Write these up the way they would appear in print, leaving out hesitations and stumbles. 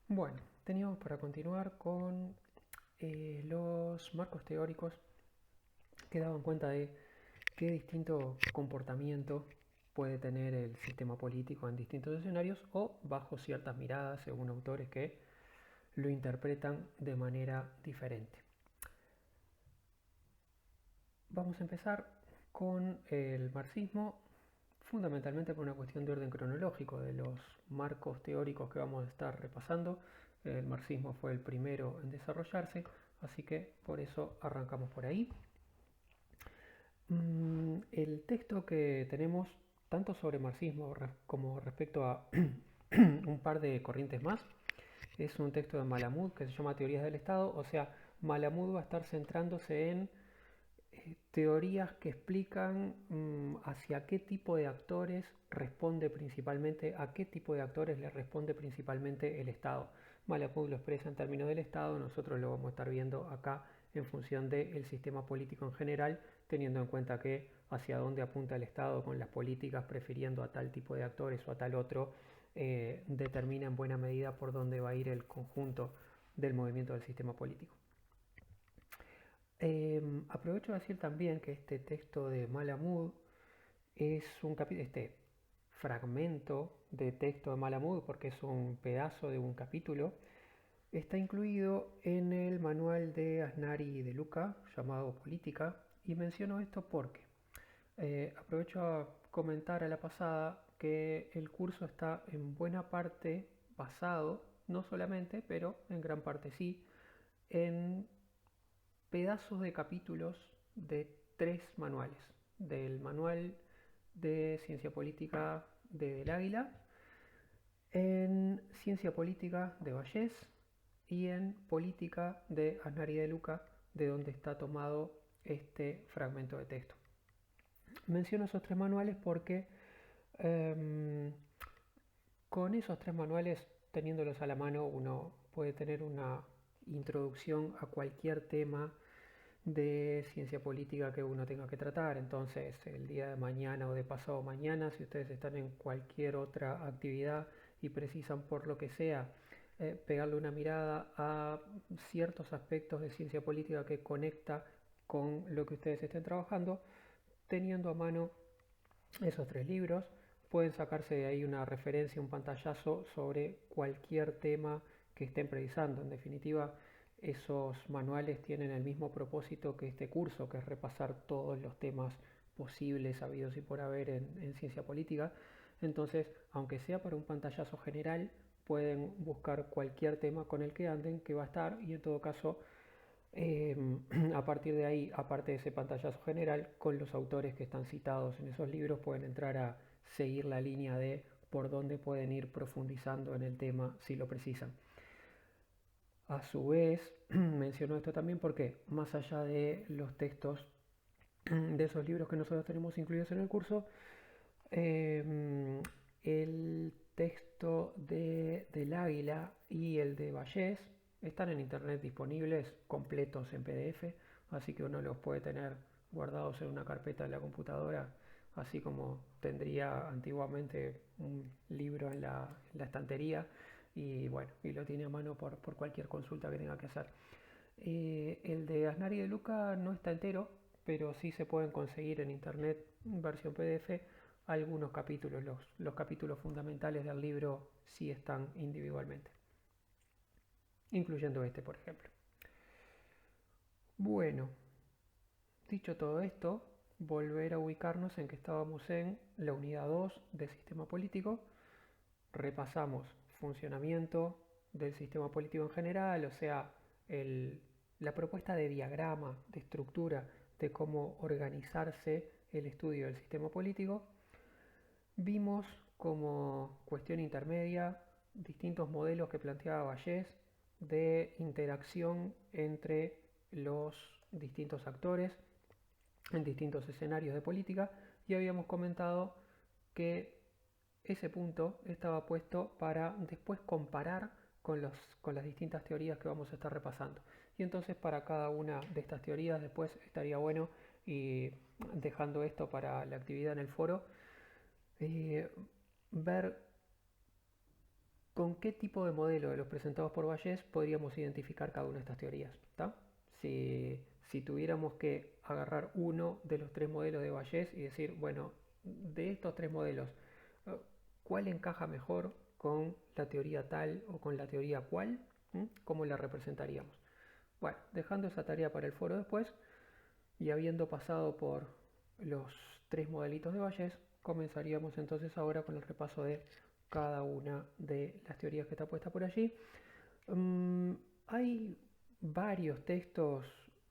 Bueno, teníamos para continuar con los marcos teóricos que daban cuenta de qué distinto comportamiento puede tener el sistema político en distintos escenarios o bajo ciertas miradas según autores que lo interpretan de manera diferente. Vamos a empezar con el marxismo, fundamentalmente por una cuestión de orden cronológico de los marcos teóricos que vamos a estar repasando. El marxismo fue el primero en desarrollarse, así que por eso arrancamos por ahí. El texto que tenemos, tanto sobre marxismo como respecto a un par de corrientes más, es un texto de Malamud que se llama Teorías del Estado. O sea, Malamud va a estar centrándose en teorías que explican hacia qué tipo de actores responde principalmente, a qué tipo de actores le responde principalmente el Estado. Malapud lo expresa en términos del Estado, nosotros lo vamos a estar viendo acá en función del sistema político en general, teniendo en cuenta que hacia dónde apunta el Estado con las políticas, prefiriendo a tal tipo de actores o a tal otro, determina en buena medida por dónde va a ir el conjunto del movimiento del sistema político. Aprovecho de decir también que este texto de Malamud es un este fragmento de texto de Malamud, porque es un pedazo de un capítulo, está incluido en el manual de Asnari y de Luca llamado Política, y menciono esto porque aprovecho a comentar a la pasada que el curso está en buena parte basado, no solamente, pero en gran parte sí, en pedazos de capítulos de tres manuales. Del manual de Ciencia Política de Del Águila, en Ciencia Política de Vallés y en Política de Asnari de Luca, de donde está tomado este fragmento de texto. Menciono esos tres manuales porque eh, con esos tres manuales, teniéndolos a la mano, uno puede tener una introducción a cualquier tema de ciencia política que uno tenga que tratar. Entonces, el día de mañana o de pasado mañana, si ustedes están en cualquier otra actividad y precisan por lo que sea pegarle una mirada a ciertos aspectos de ciencia política que conecta con lo que ustedes estén trabajando, teniendo a mano esos tres libros, pueden sacarse de ahí una referencia, un pantallazo sobre cualquier tema que estén precisando. En definitiva, esos manuales tienen el mismo propósito que este curso, que es repasar todos los temas posibles, habidos y por haber en ciencia política. Entonces, aunque sea para un pantallazo general, pueden buscar cualquier tema con el que anden, que va a estar, y en todo caso, eh, a partir de ahí, aparte de ese pantallazo general, con los autores que están citados en esos libros, pueden entrar a seguir la línea de por dónde pueden ir profundizando en el tema si lo precisan. A su vez, menciono esto también porque más allá de los textos de esos libros que nosotros tenemos incluidos en el curso, el texto del Águila y el de Vallés están en internet disponibles completos en PDF, así que uno los puede tener guardados en una carpeta de la computadora, así como tendría antiguamente un libro en la estantería, y bueno, y lo tiene a mano por cualquier consulta que tenga que hacer. El de Aznar y de Luca no está entero, pero sí se pueden conseguir en internet versión PDF algunos capítulos. Los capítulos fundamentales del libro sí están individualmente, incluyendo este, por ejemplo. Bueno, dicho todo esto, volver a ubicarnos en que estábamos en la unidad 2 del sistema político. Repasamos funcionamiento del sistema político en general, o sea, el, la propuesta de diagrama, de estructura, de cómo organizarse el estudio del sistema político. Vimos como cuestión intermedia distintos modelos que planteaba Vallés de interacción entre los distintos actores en distintos escenarios de política, y habíamos comentado que ese punto estaba puesto para después comparar con las distintas teorías que vamos a estar repasando. Y entonces para cada una de estas teorías después estaría bueno, y dejando esto para la actividad en el foro, eh, ver con qué tipo de modelo de los presentados por Bayes podríamos identificar cada una de estas teorías. ¿Tá? Si tuviéramos que agarrar uno de los tres modelos de Bayes y decir, bueno, de estos tres modelos, ¿cuál encaja mejor con la teoría tal o con la teoría cual? ¿Cómo la representaríamos? Bueno, dejando esa tarea para el foro después y habiendo pasado por los tres modelitos de Bayes, comenzaríamos entonces ahora con el repaso de cada una de las teorías que está puesta por allí. Hay varios textos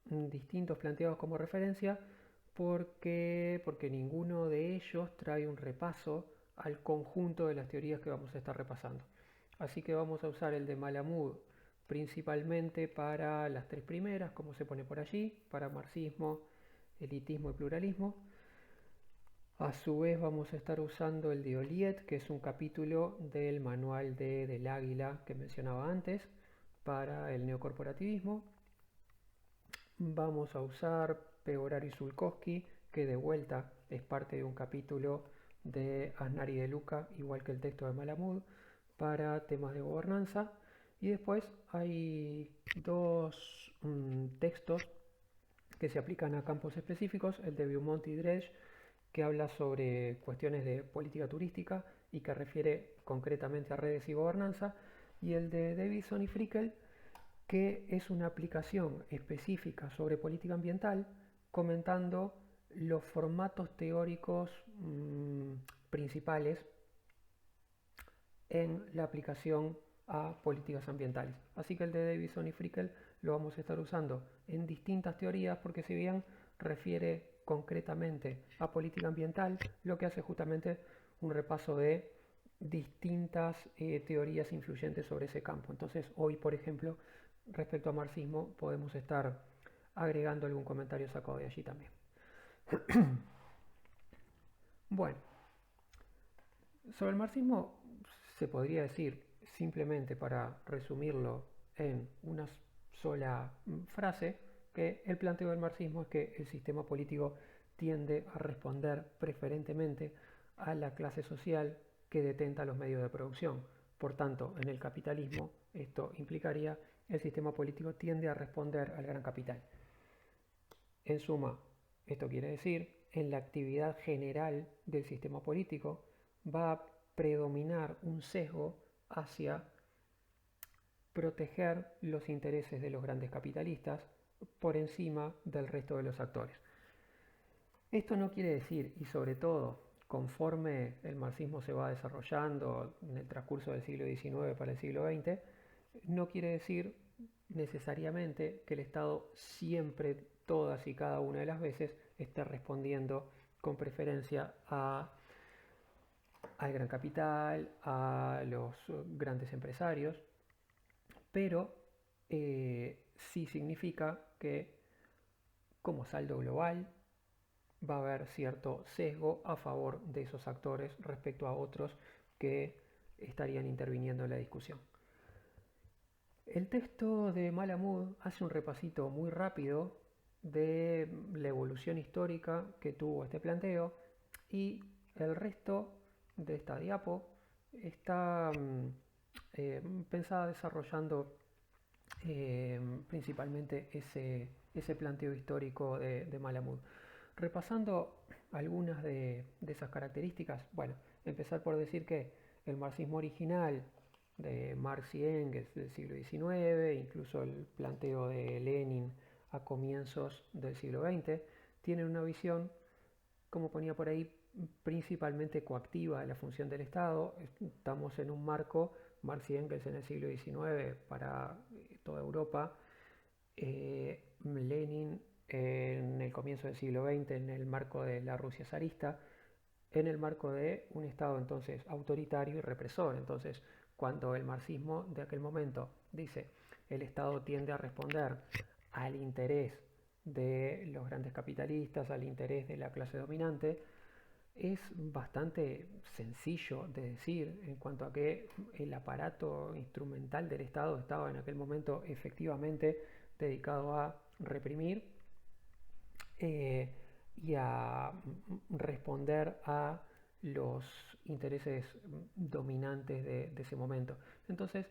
distintos planteados como referencia porque ninguno de ellos trae un repaso al conjunto de las teorías que vamos a estar repasando. Así que vamos a usar el de Malamud principalmente para las tres primeras, como se pone por allí, para marxismo, elitismo y pluralismo. A su vez vamos a estar usando el de Oliet, que es un capítulo del manual del Águila que mencionaba antes, para el neocorporativismo. Vamos a usar Pegoraro y Sulkowski, que de vuelta es parte de un capítulo de Aznar y de Luca, igual que el texto de Malamud, para temas de gobernanza. Y después hay dos textos que se aplican a campos específicos, el de Beaumont y Dredge, que habla sobre cuestiones de política turística y que refiere concretamente a redes y gobernanza, y el de Davidson y Frickel, que es una aplicación específica sobre política ambiental, comentando los formatos teóricos principales en la aplicación a políticas ambientales. Así que el de Davidson y Frickel lo vamos a estar usando en distintas teorías porque si bien refiere concretamente a política ambiental, lo que hace justamente un repaso de distintas teorías influyentes sobre ese campo. Entonces hoy, por ejemplo, respecto a marxismo, podemos estar agregando algún comentario sacado de allí también. Bueno, sobre el marxismo se podría decir, simplemente para resumirlo en una sola frase, que el planteo del marxismo es que el sistema político tiende a responder preferentemente a la clase social que detenta los medios de producción. Por tanto, en el capitalismo esto implicaría el sistema político tiende a responder al gran capital. En suma, esto quiere decir, en la actividad general del sistema político va a predominar un sesgo hacia proteger los intereses de los grandes capitalistas por encima del resto de los actores. Esto no quiere decir, y sobre todo conforme el marxismo se va desarrollando en el transcurso del siglo XIX para el siglo XX, no quiere decir necesariamente que el Estado siempre, todas y cada una de las veces, esté respondiendo con preferencia al gran capital, a los grandes empresarios, pero sí significa que como saldo global va a haber cierto sesgo a favor de esos actores respecto a otros que estarían interviniendo en la discusión. El texto de Malamud hace un repasito muy rápido de la evolución histórica que tuvo este planteo y el resto de esta diapo está pensada desarrollando principalmente ese planteo histórico de Malamud. Repasando algunas de esas características, bueno, empezar por decir que el marxismo original de Marx y Engels del siglo XIX, incluso el planteo de Lenin a comienzos del siglo XX, tienen una visión, como ponía por ahí, principalmente coactiva de la función del Estado. Estamos en un marco, Marx y Engels en el siglo XIX para toda Europa, Lenin en el comienzo del siglo XX en el marco de la Rusia zarista, en el marco de un Estado entonces autoritario y represor. Entonces, cuando el marxismo de aquel momento dice el Estado tiende a responder al interés de los grandes capitalistas, al interés de la clase dominante, es bastante sencillo de decir en cuanto a que el aparato instrumental del Estado estaba en aquel momento efectivamente dedicado a reprimir y a responder a los intereses dominantes de ese momento. Entonces,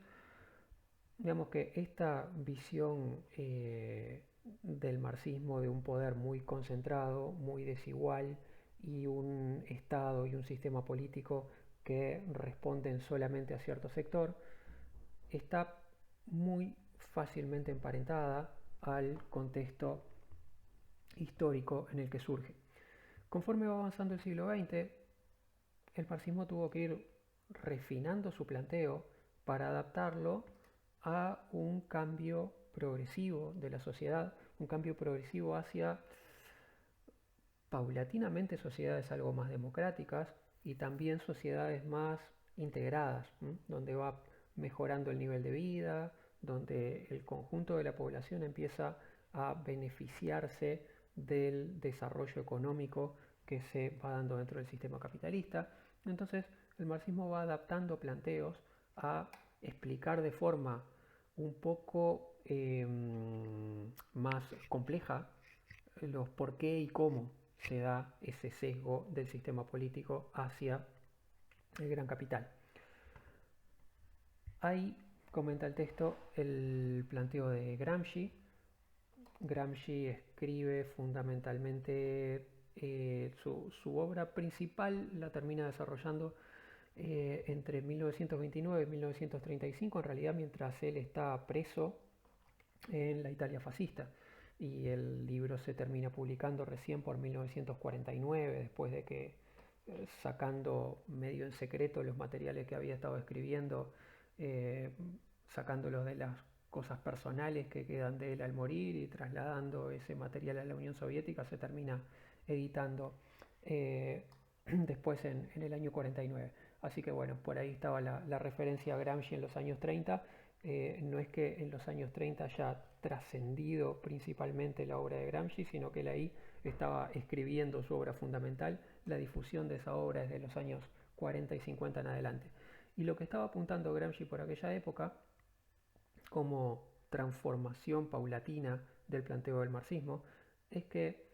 digamos que esta visión del marxismo de un poder muy concentrado, muy desigual y un Estado y un sistema político que responden solamente a cierto sector, está muy fácilmente emparentada al contexto histórico en el que surge. Conforme va avanzando el siglo XX, el marxismo tuvo que ir refinando su planteo para adaptarlo a un cambio progresivo de la sociedad, un cambio progresivo hacia paulatinamente sociedades algo más democráticas y también sociedades más integradas, ¿m? Donde va mejorando el nivel de vida, donde el conjunto de la población empieza a beneficiarse del desarrollo económico que se va dando dentro del sistema capitalista. Entonces, el marxismo va adaptando planteos a explicar de forma un poco más compleja los por qué y cómo se da ese sesgo del sistema político hacia el gran capital. Ahí comenta el texto el planteo de Gramsci. Gramsci escribe fundamentalmente su obra principal, la termina desarrollando entre 1929 y 1935, en realidad mientras él está preso en la Italia fascista. Y el libro se termina publicando recién por 1949, después de que, sacando medio en secreto los materiales que había estado escribiendo, eh, sacándolos de las cosas personales que quedan de él al morir y trasladando ese material a la Unión Soviética, se termina editando eh, después en el año 49. Así que bueno, por ahí estaba la referencia a Gramsci en los años 30. No es que en los años 30 haya trascendido principalmente la obra de Gramsci, sino que él ahí estaba escribiendo su obra fundamental. La difusión de esa obra es de los años 40 y 50 en adelante. Y lo que estaba apuntando Gramsci por aquella época, como transformación paulatina del planteo del marxismo, es que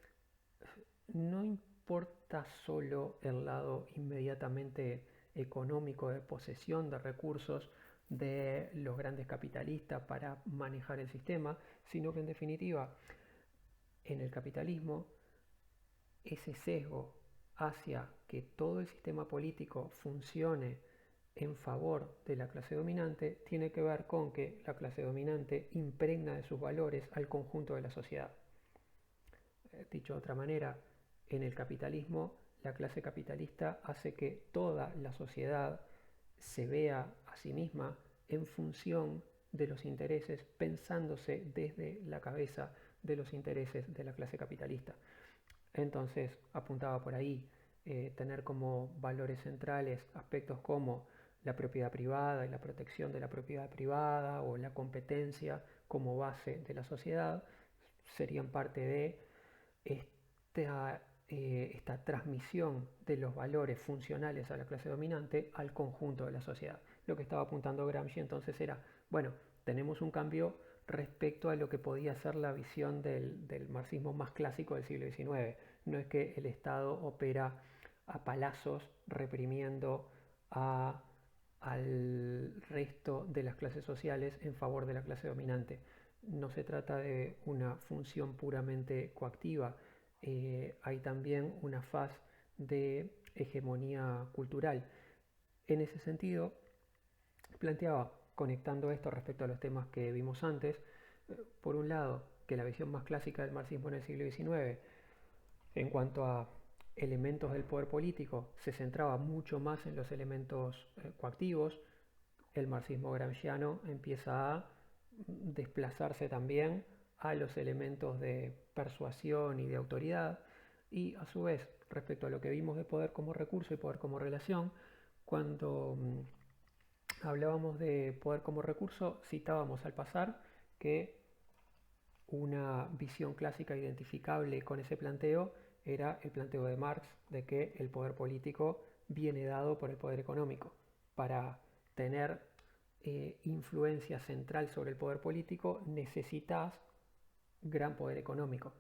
no importa solo el lado inmediatamente económico de posesión de recursos de los grandes capitalistas para manejar el sistema, sino que en definitiva en el capitalismo ese sesgo hacia que todo el sistema político funcione en favor de la clase dominante tiene que ver con que la clase dominante impregna de sus valores al conjunto de la sociedad. Dicho de otra manera, en el capitalismo, la clase capitalista hace que toda la sociedad se vea a sí misma en función de los intereses, pensándose desde la cabeza de los intereses de la clase capitalista. Entonces, apuntaba por ahí tener como valores centrales aspectos como la propiedad privada y la protección de la propiedad privada o la competencia como base de la sociedad, serían parte de esta transmisión de los valores funcionales a la clase dominante al conjunto de la sociedad. Lo que estaba apuntando Gramsci entonces era, bueno, tenemos un cambio respecto a lo que podía ser la visión del marxismo más clásico del siglo XIX. No es que el Estado opera a palazos reprimiendo al resto de las clases sociales en favor de la clase dominante. No se trata de una función puramente coactiva, hay también una faz de hegemonía cultural. En ese sentido, planteaba, conectando esto respecto a los temas que vimos antes, por un lado, que la visión más clásica del marxismo en el siglo XIX, en cuanto a elementos del poder político, se centraba mucho más en los elementos coactivos. El marxismo gramsciano empieza a desplazarse también a los elementos de persuasión y de autoridad, y a su vez, respecto a lo que vimos de poder como recurso y poder como relación, cuando hablábamos de poder como recurso, citábamos al pasar que una visión clásica identificable con ese planteo era el planteo de Marx de que el poder político viene dado por el poder económico. Para tener influencia central sobre el poder político necesitas gran poder económico.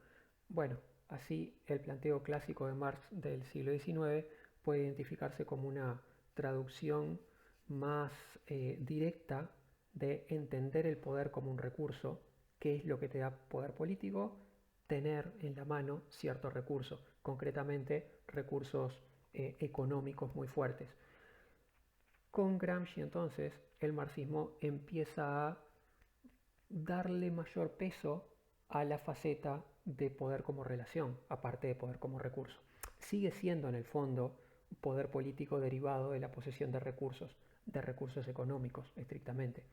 Bueno, así el planteo clásico de Marx del siglo XIX puede identificarse como una traducción más directa de entender el poder como un recurso. ¿Qué es lo que te da poder político? Tener en la mano ciertos recursos, concretamente recursos económicos muy fuertes. Con Gramsci entonces el marxismo empieza a darle mayor peso a la faceta de poder como relación, aparte de poder como recurso. Sigue siendo en el fondo poder político derivado de la posesión de recursos económicos estrictamente,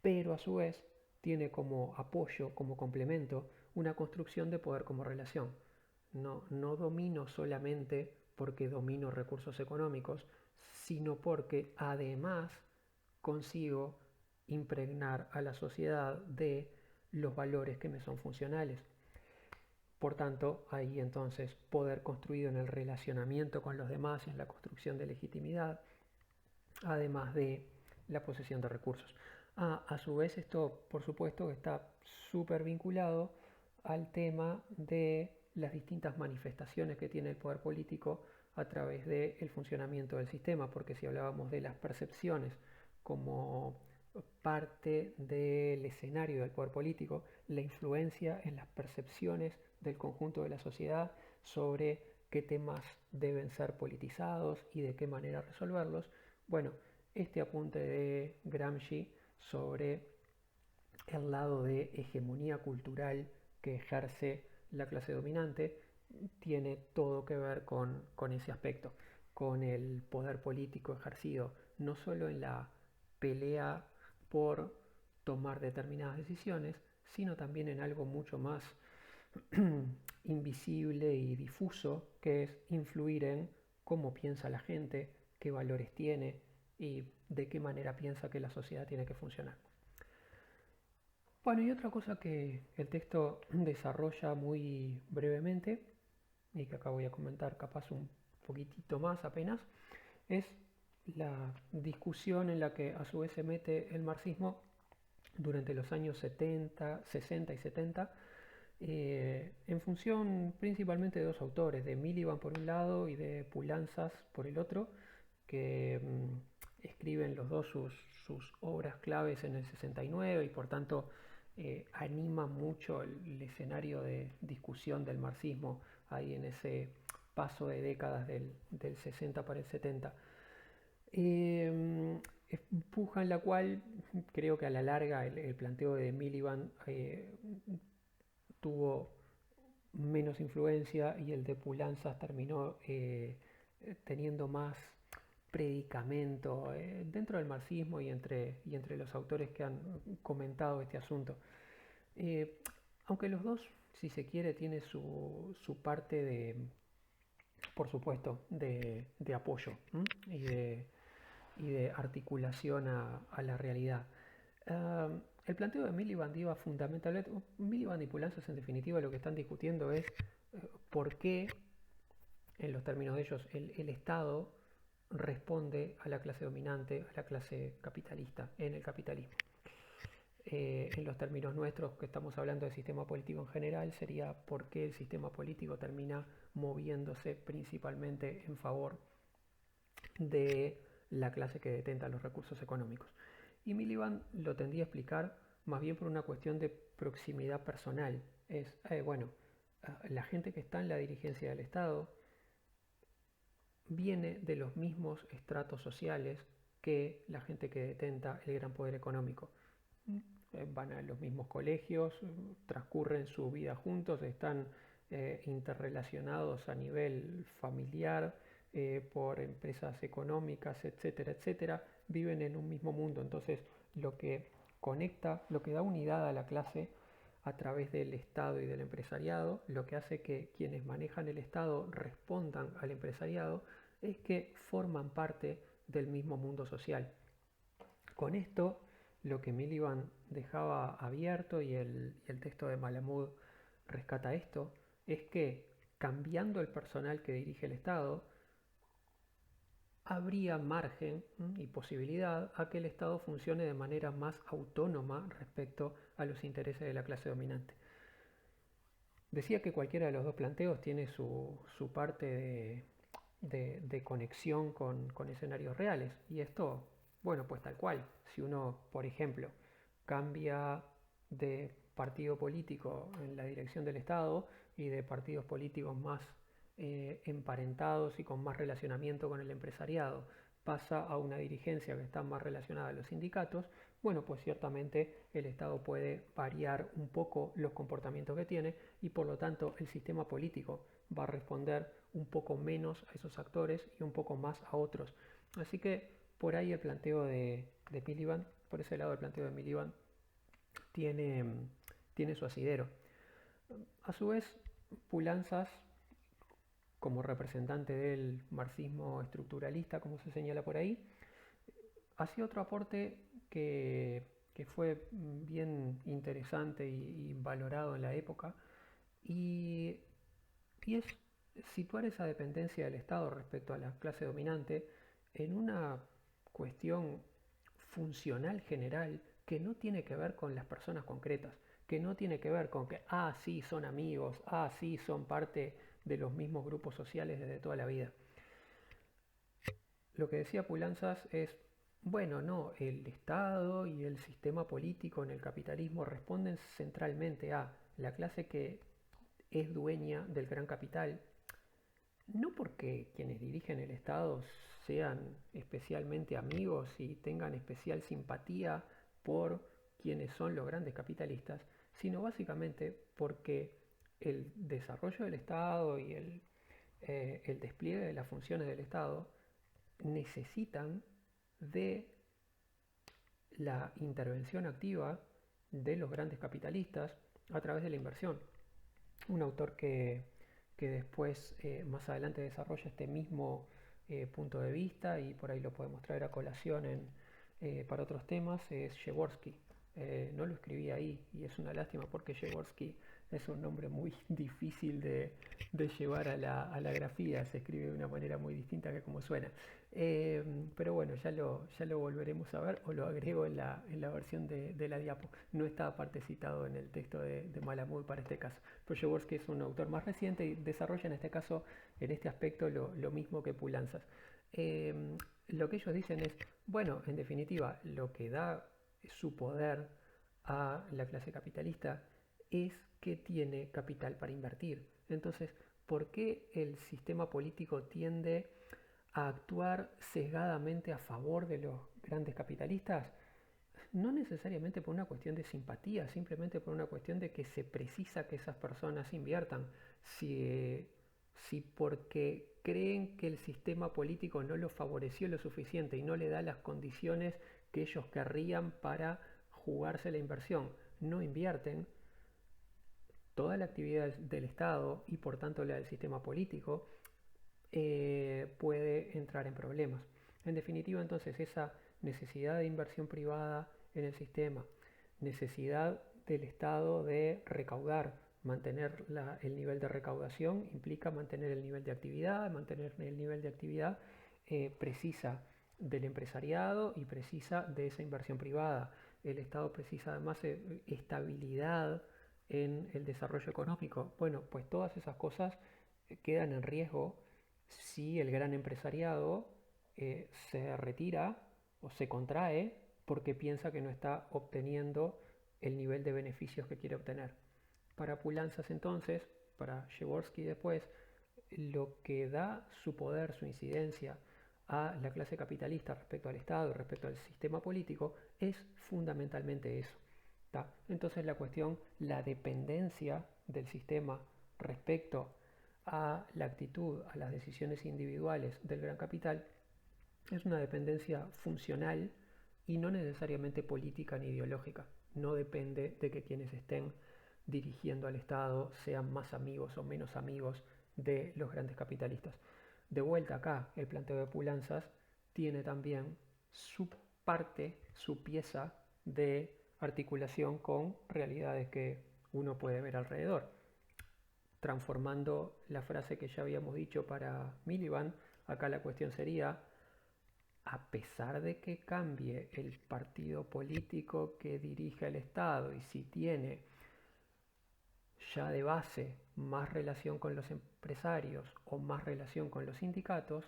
pero a su vez tiene como apoyo, como complemento, una construcción de poder como relación. No domino solamente porque domino recursos económicos, sino porque además consigo impregnar a la sociedad de los valores que me son funcionales. Por tanto, ahí entonces poder construido en el relacionamiento con los demás y en la construcción de legitimidad, además de la posesión de recursos. A su vez esto, por supuesto, está súper vinculado al tema de las distintas manifestaciones que tiene el poder político a través del funcionamiento del sistema, porque si hablábamos de las percepciones como parte del escenario del poder político, la influencia en las percepciones del conjunto de la sociedad sobre qué temas deben ser politizados y de qué manera resolverlos. Bueno, este apunte de Gramsci sobre el lado de hegemonía cultural que ejerce la clase dominante tiene todo que ver con ese aspecto, con el poder político ejercido no solo en la pelea por tomar determinadas decisiones, sino también en algo mucho más invisible y difuso, que es influir en cómo piensa la gente, qué valores tiene y de qué manera piensa que la sociedad tiene que funcionar. Bueno, y otra cosa que el texto desarrolla muy brevemente, y que acá voy a comentar capaz un poquitito más apenas, es la discusión en la que a su vez se mete el marxismo durante los años 70, 60 y 70, en función principalmente de dos autores, de Miliband por un lado y de Poulantzas por el otro, que escriben los dos sus obras claves en el 69 y por tanto anima mucho el escenario de discusión del marxismo ahí en ese paso de décadas del 60 para el 70. Puja en la cual creo que a la larga el planteo de Miliband tuvo menos influencia y el de Poulantzas terminó teniendo más predicamento dentro del marxismo y entre los autores que han comentado este asunto. Eh, Aunque los dos, si se quiere, tiene su parte de, por supuesto, de apoyo y de articulación a la realidad. El planteo de Miliband iba fundamentalmente, Miliband y Poulantzas en definitiva lo que están discutiendo es por qué, en los términos de ellos, el Estado responde a la clase dominante, a la clase capitalista, en el capitalismo. En los términos nuestros, que estamos hablando del sistema político en general, sería por qué el sistema político termina moviéndose principalmente en favor de la clase que detenta los recursos económicos. Y Miliband lo tendría a explicar más bien por una cuestión de proximidad personal. Es, bueno, la gente que está en la dirigencia del Estado viene de los mismos estratos sociales que la gente que detenta el gran poder económico. Van a los mismos colegios, transcurren su vida juntos, están interrelacionados a nivel familiar, por empresas económicas, etcétera, etcétera, viven en un mismo mundo. Entonces, lo que conecta, lo que da unidad a la clase a través del Estado y del empresariado, lo que hace que quienes manejan el Estado respondan al empresariado, es que forman parte del mismo mundo social. Con esto, lo que Miliband dejaba abierto y el texto de Malamud rescata esto, es que cambiando el personal que dirige el Estado, habría margen y posibilidad a que el Estado funcione de manera más autónoma respecto a los intereses de la clase dominante. Decía que cualquiera de los dos planteos tiene su parte de conexión con escenarios reales. Y esto, bueno, pues tal cual. Si uno, por ejemplo, cambia de partido político en la dirección del Estado y de partidos políticos más emparentados y con más relacionamiento con el empresariado, pasa a una dirigencia que está más relacionada a los sindicatos, bueno, pues ciertamente el Estado puede variar un poco los comportamientos que tiene y por lo tanto el sistema político va a responder un poco menos a esos actores y un poco más a otros. Así que por ahí el planteo de Miliband, por ese lado el planteo de Miliband tiene, tiene su asidero. A su vez, Pulanzas, como representante del marxismo estructuralista, como se señala por ahí, hacía otro aporte que fue bien interesante y valorado en la época, y, y es situar esa dependencia del Estado respecto a la clase dominante en una cuestión funcional general que no tiene que ver con las personas concretas, que no tiene que ver con que, sí, son amigos, sí, son parte de los mismos grupos sociales desde toda la vida. Lo que decía Pulanzas es, bueno, no, el Estado y el sistema político en el capitalismo responden centralmente a la clase que es dueña del gran capital, no porque quienes dirigen el Estado sean especialmente amigos y tengan especial simpatía por quienes son los grandes capitalistas, sino básicamente porque el desarrollo del Estado y el despliegue de las funciones del Estado necesitan de la intervención activa de los grandes capitalistas a través de la inversión. Un autor que después, más adelante, desarrolla este mismo punto de vista y por ahí lo podemos traer a colación para otros temas, es Przeworski. No lo escribí ahí y es una lástima porque Przeworski es un nombre muy difícil de llevar a la grafía, se escribe de una manera muy distinta que como suena. Pero bueno, ya lo volveremos a ver o lo agrego en la versión de la diapo. No está aparte citado en el texto de Malamud para este caso. Przeworski es un autor más reciente y desarrolla en este caso, en este aspecto, lo mismo que Pulanzas. Eh, lo que ellos dicen es, bueno, en definitiva, lo que da su poder a la clase capitalista es que tiene capital para invertir. Entonces, ¿por qué el sistema político tiende a actuar sesgadamente a favor de los grandes capitalistas? No necesariamente por una cuestión de simpatía, simplemente por una cuestión de que se precisa que esas personas inviertan. Si, si porque creen que el sistema político no lo favoreció lo suficiente y no le da las condiciones que ellos querrían para jugarse la inversión, no invierten, toda la actividad del Estado y por tanto la del sistema político puede entrar en problemas. En definitiva, entonces, esa necesidad de inversión privada en el sistema, necesidad del Estado de recaudar, mantener el nivel de recaudación implica mantener el nivel de actividad, mantener el nivel de actividad precisa del empresariado y precisa de esa inversión privada. El Estado precisa además estabilidad en el desarrollo económico. Bueno, pues todas esas cosas quedan en riesgo si el gran empresariado se retira o se contrae porque piensa que no está obteniendo el nivel de beneficios que quiere obtener. Para Pulanzas entonces, para Przeworski después, lo que da su poder, su incidencia a la clase capitalista respecto al Estado, respecto al sistema político, es fundamentalmente eso. ¿Tá? Entonces la cuestión, la dependencia del sistema respecto a la actitud, a las decisiones individuales del gran capital, es una dependencia funcional y no necesariamente política ni ideológica. No depende de que quienes estén dirigiendo al Estado sean más amigos o menos amigos de los grandes capitalistas. De vuelta acá, el planteo de Pulanzas tiene también su parte, su pieza de articulación con realidades que uno puede ver alrededor. Transformando la frase que ya habíamos dicho para Miliband, acá la cuestión sería, a pesar de que cambie el partido político que dirige el Estado y si tiene ya de base más relación con los empresarios o más relación con los sindicatos,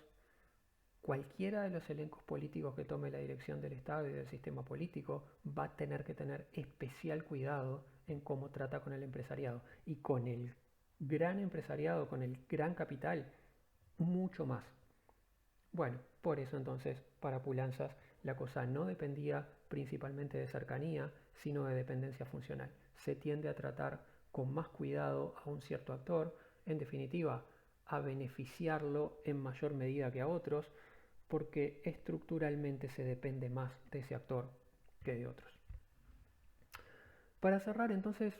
cualquiera de los elencos políticos que tome la dirección del Estado y del sistema político va a tener que tener especial cuidado en cómo trata con el empresariado. Y con el gran empresariado, con el gran capital, mucho más. Bueno, por eso entonces para Pulanzas la cosa no dependía principalmente de cercanía, sino de dependencia funcional. Se tiende a tratar con más cuidado a un cierto actor, en definitiva, a beneficiarlo en mayor medida que a otros, porque estructuralmente se depende más de ese actor que de otros. Para cerrar entonces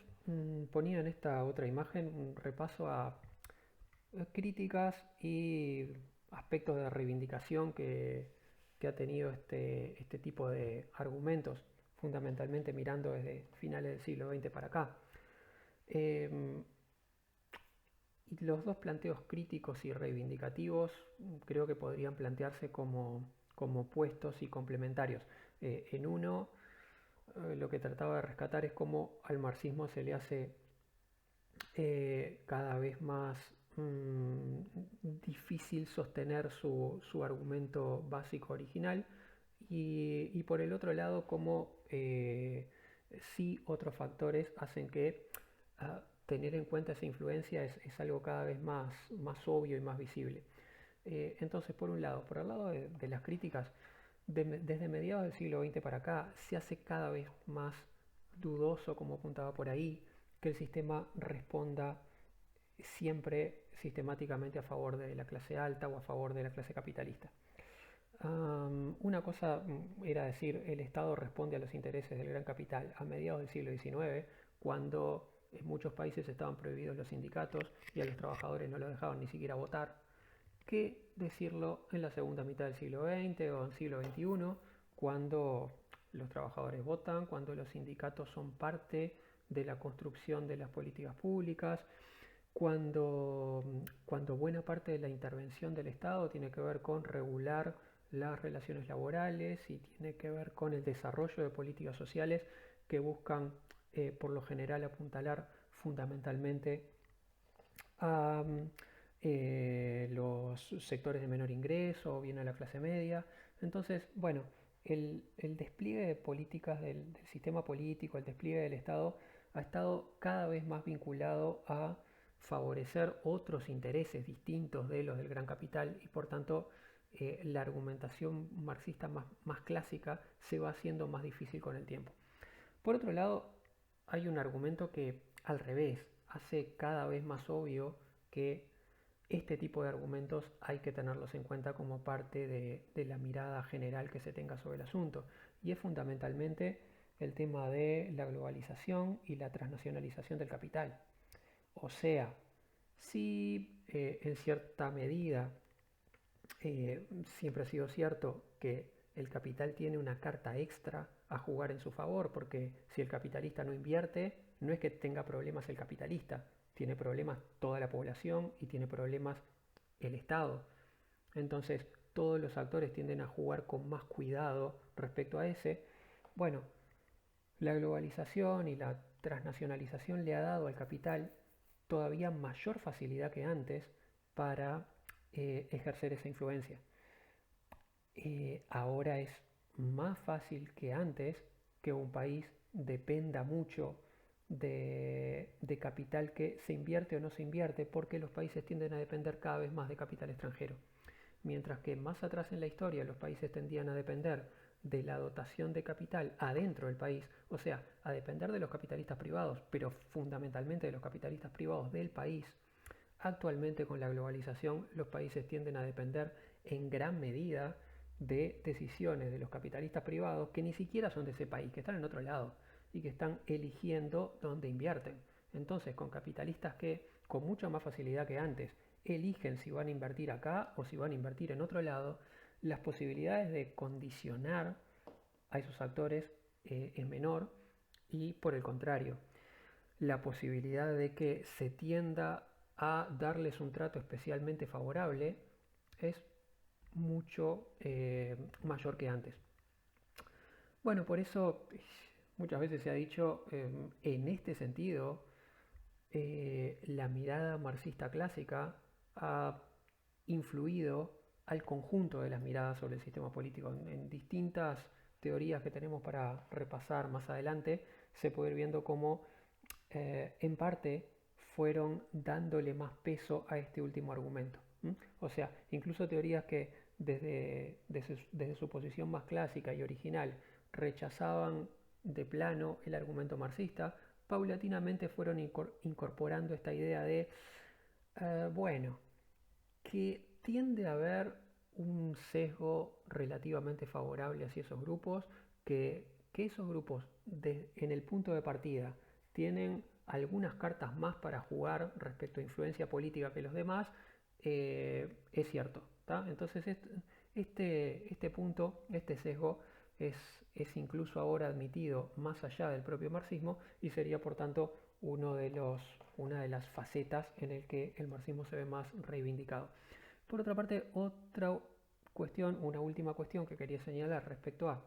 ponía en esta otra imagen un repaso a críticas y aspectos de reivindicación que ha tenido este tipo de argumentos, fundamentalmente mirando desde finales del siglo XX para acá. Y los dos planteos críticos y reivindicativos creo que podrían plantearse como opuestos y complementarios. En uno, lo que trataba de rescatar es cómo al marxismo se le hace cada vez más difícil sostener su argumento básico original y por el otro lado cómo sí otros factores hacen que tener en cuenta esa influencia es algo cada vez más obvio y más visible. Entonces, por un lado, por el lado de las críticas, desde mediados del siglo XX para acá, se hace cada vez más dudoso, como apuntaba por ahí, que el sistema responda siempre sistemáticamente a favor de la clase alta o a favor de la clase capitalista. Una cosa era decir, el Estado responde a los intereses del gran capital a mediados del siglo XIX, cuando en muchos países estaban prohibidos los sindicatos y a los trabajadores no los dejaban ni siquiera votar, que decirlo en la segunda mitad del siglo XX o en el siglo XXI, cuando los trabajadores votan, cuando los sindicatos son parte de la construcción de las políticas públicas, cuando buena parte de la intervención del Estado tiene que ver con regular las relaciones laborales y tiene que ver con el desarrollo de políticas sociales que buscan por lo general apuntalar fundamentalmente a los sectores de menor ingreso o bien a la clase media. Entonces, bueno, el despliegue de políticas del sistema político, el despliegue del Estado, ha estado cada vez más vinculado a favorecer otros intereses distintos de los del gran capital y por tanto la argumentación marxista más clásica se va haciendo más difícil con el tiempo. Por otro lado, hay un argumento que al revés hace cada vez más obvio que este tipo de argumentos hay que tenerlos en cuenta como parte de la mirada general que se tenga sobre el asunto. Y es fundamentalmente el tema de la globalización y la transnacionalización del capital. O sea, si en cierta medida siempre ha sido cierto que el capital tiene una carta extra a jugar en su favor, porque si el capitalista no invierte, no es que tenga problemas el capitalista, tiene problemas toda la población y tiene problemas el Estado. Entonces, todos los actores tienden a jugar con más cuidado respecto a ese. Bueno, la globalización y la transnacionalización le ha dado al capital todavía mayor facilidad que antes para ejercer esa influencia. Ahora es más fácil que antes que un país dependa mucho de capital que se invierte o no se invierte, porque los países tienden a depender cada vez más de capital extranjero. Mientras que más atrás en la historia los países tendían a depender de la dotación de capital adentro del país, o sea, a depender de los capitalistas privados, pero fundamentalmente de los capitalistas privados del país. Actualmente con la globalización los países tienden a depender en gran medida de decisiones de los capitalistas privados que ni siquiera son de ese país, que están en otro lado y que están eligiendo dónde invierten. Entonces, con capitalistas que con mucha más facilidad que antes eligen si van a invertir acá o si van a invertir en otro lado, las posibilidades de condicionar a esos actores es menor y por el contrario, la posibilidad de que se tienda a darles un trato especialmente favorable es mucho mayor que antes. Bueno, por eso muchas veces se ha dicho en este sentido, la mirada marxista clásica ha influido al conjunto de las miradas sobre el sistema político. En distintas teorías que tenemos para repasar más adelante, se puede ir viendo cómo en parte fueron dándole más peso a este último argumento. O sea, incluso teorías que desde su posición más clásica y original rechazaban de plano el argumento marxista, paulatinamente fueron incorporando esta idea de, bueno, que tiende a haber un sesgo relativamente favorable hacia esos grupos, que esos grupos en el punto de partida tienen algunas cartas más para jugar respecto a influencia política que los demás, es cierto. ¿Tá? Entonces este punto, este sesgo, es, es incluso ahora admitido más allá del propio marxismo y sería por tanto una de las facetas en el que el marxismo se ve más reivindicado. Por otra parte, otra cuestión, una última cuestión que quería señalar respecto a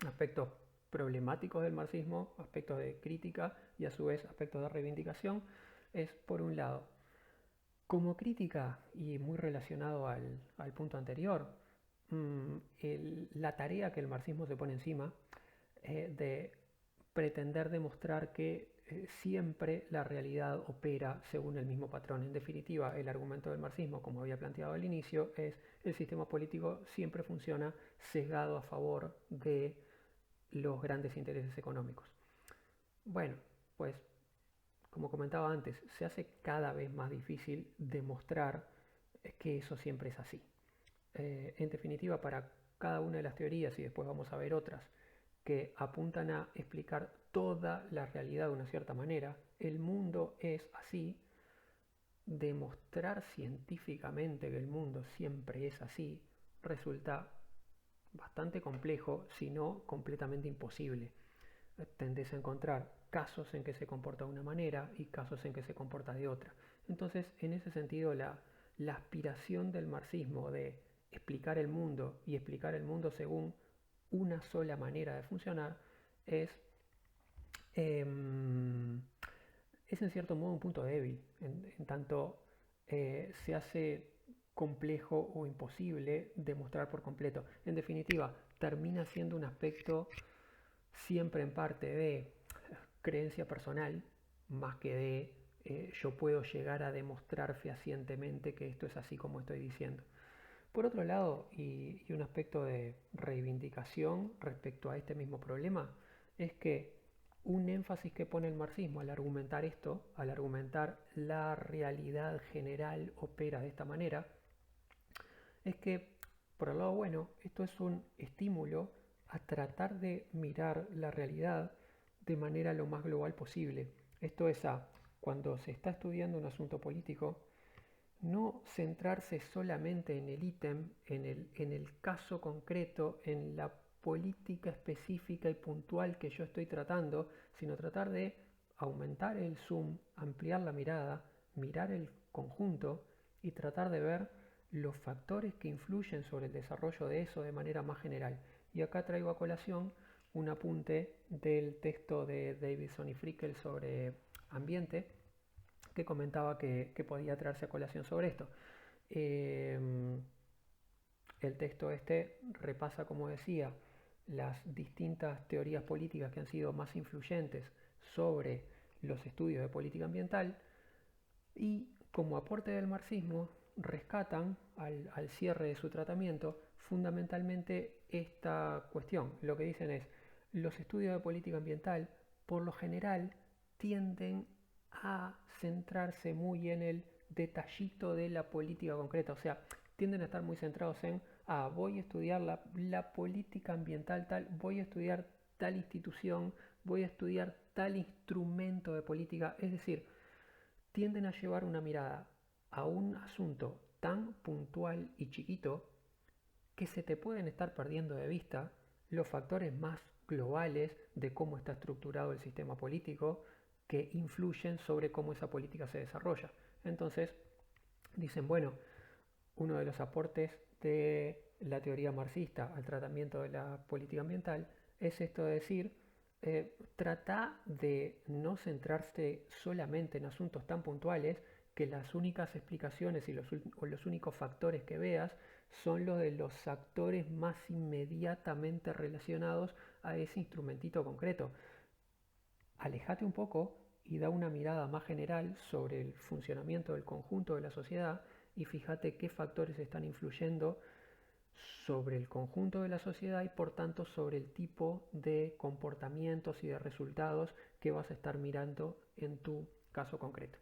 aspectos problemáticos del marxismo, aspectos de crítica y a su vez aspectos de reivindicación, es por un lado, como crítica y muy relacionado al punto anterior, la tarea que el marxismo se pone encima de pretender demostrar que siempre la realidad opera según el mismo patrón. En definitiva, el argumento del marxismo, como había planteado al inicio, es el sistema político siempre funciona sesgado a favor de los grandes intereses económicos. Bueno, pues como comentaba antes, se hace cada vez más difícil demostrar que eso siempre es así. En definitiva, para cada una de las teorías, y después vamos a ver otras, que apuntan a explicar toda la realidad de una cierta manera, el mundo es así, demostrar científicamente que el mundo siempre es así resulta bastante complejo, si no completamente imposible. Tendés a encontrar casos en que se comporta de una manera y casos en que se comporta de otra. Entonces, en ese sentido, la aspiración del marxismo de explicar el mundo y explicar el mundo según una sola manera de funcionar es, eh, es en cierto modo un punto débil, en tanto se hace complejo o imposible demostrar por completo. En definitiva, termina siendo un aspecto siempre en parte de creencia personal, más que de yo puedo llegar a demostrar fehacientemente que esto es así como estoy diciendo. Por otro lado, y un aspecto de reivindicación respecto a este mismo problema, es que un énfasis que pone el marxismo al argumentar esto, al argumentar la realidad general opera de esta manera, es que, por el lado bueno, esto es un estímulo a tratar de mirar la realidad de manera lo más global posible. Esto es cuando se está estudiando un asunto político, no centrarse solamente en el ítem, en el caso concreto, en la política específica y puntual que yo estoy tratando, sino tratar de aumentar el zoom, ampliar la mirada, mirar el conjunto y tratar de ver los factores que influyen sobre el desarrollo de eso de manera más general. Y acá traigo a colación un apunte del texto de Davidson y Frickel sobre ambiente, que comentaba que podía traerse a colación sobre esto. El texto este repasa, como decía, las distintas teorías políticas que han sido más influyentes sobre los estudios de política ambiental y como aporte del marxismo rescatan al cierre de su tratamiento fundamentalmente esta cuestión. Lo que dicen es, los estudios de política ambiental por lo general tienden a centrarse muy en el detallito de la política concreta, o sea, tienden a estar muy centrados en, voy a estudiar la política ambiental tal, voy a estudiar tal institución, voy a estudiar tal instrumento de política, es decir, tienden a llevar una mirada a un asunto tan puntual y chiquito que se te pueden estar perdiendo de vista los factores más globales de cómo está estructurado el sistema político que influyen sobre cómo esa política se desarrolla. Entonces, dicen, bueno, uno de los aportes de la teoría marxista al tratamiento de la política ambiental es esto de decir, Trata de no centrarse solamente en asuntos tan puntuales que las únicas explicaciones y o los únicos factores que veas son los de los actores más inmediatamente relacionados a ese instrumentito concreto. Alejate un poco y da una mirada más general sobre el funcionamiento del conjunto de la sociedad y fíjate qué factores están influyendo sobre el conjunto de la sociedad y por tanto sobre el tipo de comportamientos y de resultados que vas a estar mirando en tu caso concreto.